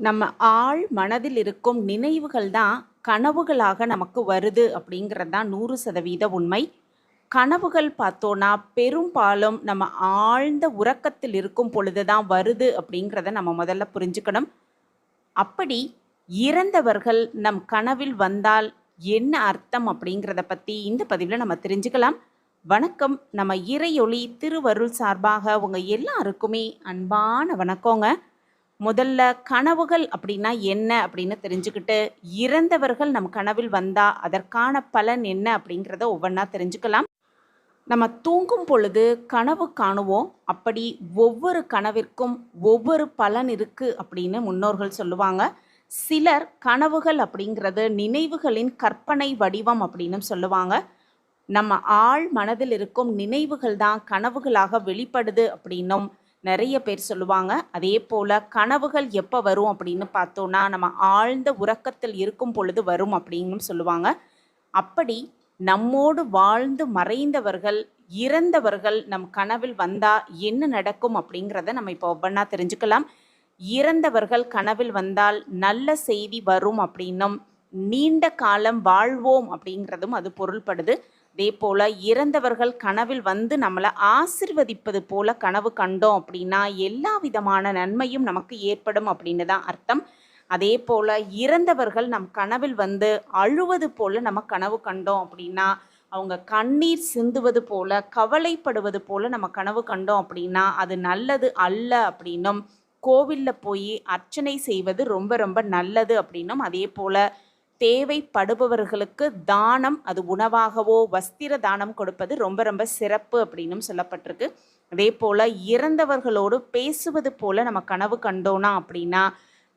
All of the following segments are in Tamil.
நம்ம ஆழ் மனதில் இருக்கும் நினைவுகள் தான் கனவுகளாக நமக்கு வருது அப்படிங்கிறது தான் 100% உண்மை. கனவுகள் பார்த்தோன்னா பெரும்பாலும் நம்ம ஆழ்ந்த உறக்கத்தில் இருக்கும் பொழுது தான் வருது அப்படிங்கிறத நம்ம முதல்ல புரிஞ்சுக்கணும். அப்படி இறந்தவர்கள் நம் கனவில் வந்தால் என்ன அர்த்தம் அப்படிங்கிறத பற்றி இந்த பதிவில் நம்ம தெரிஞ்சுக்கலாம். வணக்கம். நம்ம இறையொளி திருவருள் சார்பாக உங்கள் எல்லாருக்குமே அன்பான வணக்கங்க. முதல்ல கனவுகள் அப்படின்னா என்ன அப்படின்னு தெரிஞ்சுக்கிட்டு, இறந்தவர்கள் நம் கனவில் வந்தா அதற்கான பலன் என்ன அப்படிங்கிறத ஒவ்வொன்றா தெரிஞ்சுக்கலாம். நம்ம தூங்கும் பொழுது கனவு காணுவோம். அப்படி ஒவ்வொரு கனவிற்கும் ஒவ்வொரு பலன் இருக்கு அப்படின்னு முன்னோர்கள் சொல்லுவாங்க. சிலர் கனவுகள் அப்படிங்கிறது நினைவுகளின் கற்பனை வடிவம் அப்படின்னு சொல்லுவாங்க. நம்ம ஆழ் மனதில் இருக்கும் நினைவுகள் தான் கனவுகளாக வெளிப்படுது அப்படின்னும் நிறைய பேர் சொல்லுவாங்க. அதே போல் கனவுகள் எப்போ வரும் அப்படின்னு பார்த்தோன்னா நம்ம ஆழ்ந்த உறக்கத்தில் இருக்கும் பொழுது வரும் அப்படின்னு சொல்லுவாங்க. அப்படி நம்மோடு வாழ்ந்து மறைந்தவர்கள் இறந்தவர்கள் நம் கனவில் வந்தால் என்ன நடக்கும் அப்படிங்கிறத நம்ம இப்போ ஒவ்வொன்றா தெரிஞ்சுக்கலாம். இறந்தவர்கள் கனவில் வந்தால் நல்ல செய்தி வரும் அப்படின்னும் நீண்ட காலம் வாழ்வோம் அப்படிங்கிறதும் அது பொருள்படுது. அதே போல் இறந்தவர்கள் கனவில் வந்து நம்மளை ஆசிர்வதிப்பது போல கனவு கண்டோம் அப்படின்னா எல்லா விதமான நன்மையும் நமக்கு ஏற்படும் அப்படின்னு தான் அர்த்தம். அதே போல் இறந்தவர்கள் நம் கனவில் வந்து அழுவது போல நம்ம கனவு கண்டோம் அப்படின்னா, அவங்க கண்ணீர் சிந்துவது போல கவலைப்படுவது போல நம்ம கனவு கண்டோம் அப்படின்னா அது நல்லது அல்ல அப்படின்னும், கோவிலில் போய் அர்ச்சனை செய்வது ரொம்ப ரொம்ப நல்லது அப்படின்னும், அதே போல் தேவைப்படுபவர்களுக்கு தானம், அது உணவாகவோ வஸ்திர தானம் கொடுப்பது ரொம்ப ரொம்ப சிறப்பு அப்படின்னும் சொல்லப்பட்டிருக்கு. அதே போல் இறந்தவர்களோடு பேசுவது போல நம்ம கனவு கண்டோனா அப்படின்னா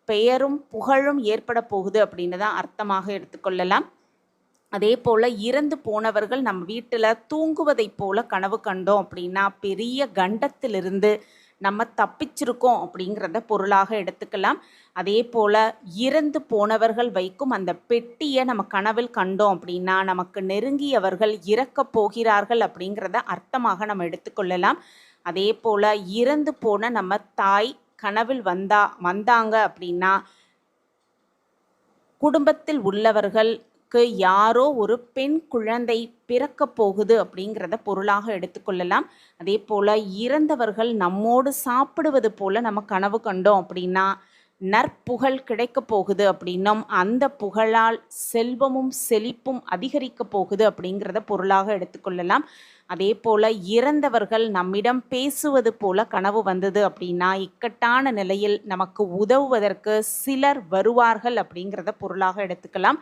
பெயரும் புகழும் ஏற்பட போகுது அப்படின்னு தான் அர்த்தமாக எடுத்துக்கொள்ளலாம். அதே போல் இறந்து போனவர்கள் நம்ம வீட்டில் தூங்குவதை போல கனவு கண்டோம் அப்படின்னா பெரிய கண்டத்திலிருந்து நம்ம தப்பிச்சிருக்கோம் அப்படிங்கிறத பொருளாக எடுத்துக்கலாம். அதே போல் இறந்து போனவர்கள் வைக்கும் அந்த பெட்டியை நம்ம கனவில் கண்டோம் அப்படின்னா நமக்கு நெருங்கியவர்கள் இறக்கப் போகிறார்கள் அப்படிங்கிறத அர்த்தமாக நம்ம எடுத்துக்கொள்ளலாம். அதே போல் இறந்து போன நம்ம தாய் கனவில் வந்தாங்க அப்படின்னா குடும்பத்தில் உள்ளவர்கள் யாரோ ஒரு பெண் குழந்தை பிறக்க போகுது அப்படிங்கிறத பொருளாக எடுத்துக்கொள்ளலாம். அதே போல் இறந்தவர்கள் நம்மோடு சாப்பிடுவது போல நம்ம கனவு கண்டோம் அப்படின்னா நற்புகழ் கிடைக்க போகுது அப்படின்னும், அந்த புகழால் செல்வமும் செழிப்பும் அதிகரிக்க போகுது அப்படிங்கிறத பொருளாக எடுத்துக்கொள்ளலாம். அதே போல் இறந்தவர்கள் நம்மிடம் பேசுவது போல கனவு வந்தது அப்படின்னா இக்கட்டான நிலையில் நமக்கு உதவுவதற்கு சிலர் வருவார்கள் அப்படிங்கிறத பொருளாக எடுத்துக்கலாம்.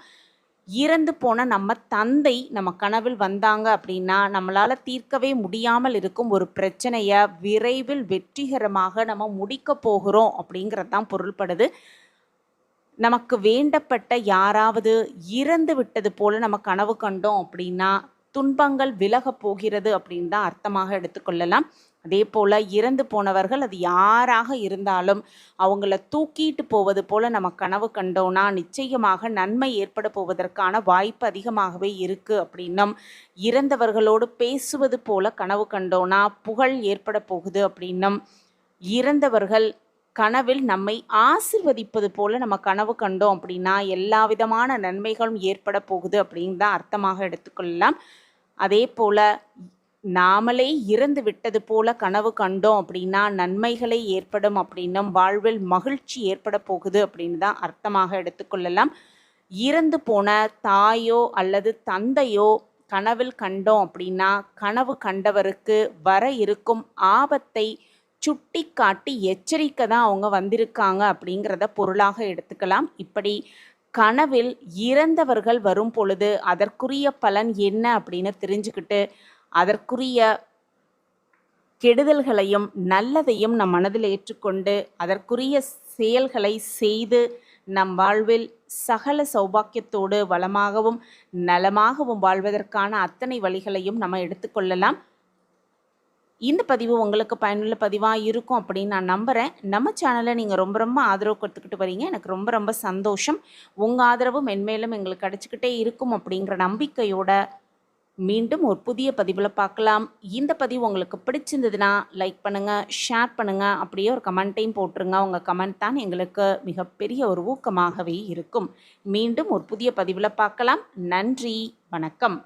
இறந்து போன நம்ம தந்தை நம்ம கனவில் வந்தாங்க அப்படின்னா நம்மளால் தீர்க்கவே முடியாமல் இருக்கும் ஒரு பிரச்சனையை விரைவில் வெற்றிகரமாக நம்ம முடிக்க போகிறோம் அப்படிங்கிறது தான் பொருள்படுது. நமக்கு வேண்டப்பட்ட யாராவது இறந்து விட்டது போல நம்ம கனவு கண்டோம் அப்படின்னா துன்பங்கள் விலகப் போகிறது அப்படின்னு தான் அர்த்தமாக எடுத்துக்கொள்ளலாம். அதே போல் இறந்து போனவர்கள் அது யாராக இருந்தாலும் அவங்கள தூக்கிட்டு போவது போல நம்ம கனவு கண்டோன்னா நிச்சயமாக நன்மை ஏற்பட போவதற்கான வாய்ப்பு அதிகமாகவே இருக்குது அப்படின்னும், இறந்தவர்களோடு பேசுவது போல கனவு கண்டோன்னா புகழ் ஏற்பட போகுது அப்படின்னும், இறந்தவர்கள் கனவில் நம்மை ஆசிர்வதிப்பது போல நம்ம கனவு கண்டோம் அப்படின்னா எல்லா விதமான நன்மைகளும் ஏற்பட போகுது அப்படின்னு தான் அர்த்தமாக எடுத்துக்கொள்ளலாம். அதே போல் நாமளே இறந்து விட்டது போல கனவு கண்டோம் அப்படின்னா நன்மைகளை ஏற்படும் அப்படின்னும், வாழ்வில் மகிழ்ச்சி ஏற்பட போகுது அப்படின்னு தான் அர்த்தமாக எடுத்துக்கொள்ளலாம். இறந்து போன தாயோ அல்லது தந்தையோ கனவில் கண்டோம் அப்படின்னா கனவு கண்டவருக்கு வர இருக்கும் ஆபத்தை சுட்டி காட்டி எச்சரிக்கை தான் அவங்க வந்திருக்காங்க அப்படிங்கிறத பொருளாக எடுத்துக்கலாம். இப்படி கனவில் இறந்தவர்கள் வரும் பொழுது அதற்குரிய பலன் என்ன அப்படின்னு தெரிஞ்சுக்கிட்டு அதற்குரிய கெடுதல்களையும் நல்லதையும் நம் மனதில் ஏற்றுக்கொண்டு அதற்குரிய செயல்களை செய்து நம் வாழ்வில் சகல சௌபாக்கியத்தோடு வளமாகவும் நலமாகவும் வாழ்வதற்கான அத்தனை வழிகளையும் நம்ம எடுத்துக்கொள்ளலாம். இந்த பதிவு உங்களுக்கு பயனுள்ள பதிவாக இருக்கும் அப்படின்னு நான் நம்புகிறேன். நம்ம சேனலை நீங்கள் ரொம்ப ரொம்ப ஆதரவு கொடுத்துக்கிட்டு வரீங்க. எனக்கு ரொம்ப ரொம்ப சந்தோஷம். உங்கள் ஆதரவு மென்மேலும் எங்களுக்கு கிடச்சிக்கிட்டே இருக்கும் அப்படிங்கிற நம்பிக்கையோட மீண்டும் ஒரு புதிய பதிவில் பார்க்கலாம். இந்த பதிவு உங்களுக்கு பிடிச்சிருந்ததுன்னா லைக் பண்ணுங்கள், ஷேர் பண்ணுங்கள், அப்படியே ஒரு கமெண்ட்டையும் போட்டுருங்க. உங்கள் கமெண்ட் தான் எங்களுக்கு மிகப்பெரிய ஒரு ஊக்கமாகவே இருக்கும். மீண்டும் ஒரு புதிய பதிவில் பார்க்கலாம். நன்றி, வணக்கம்.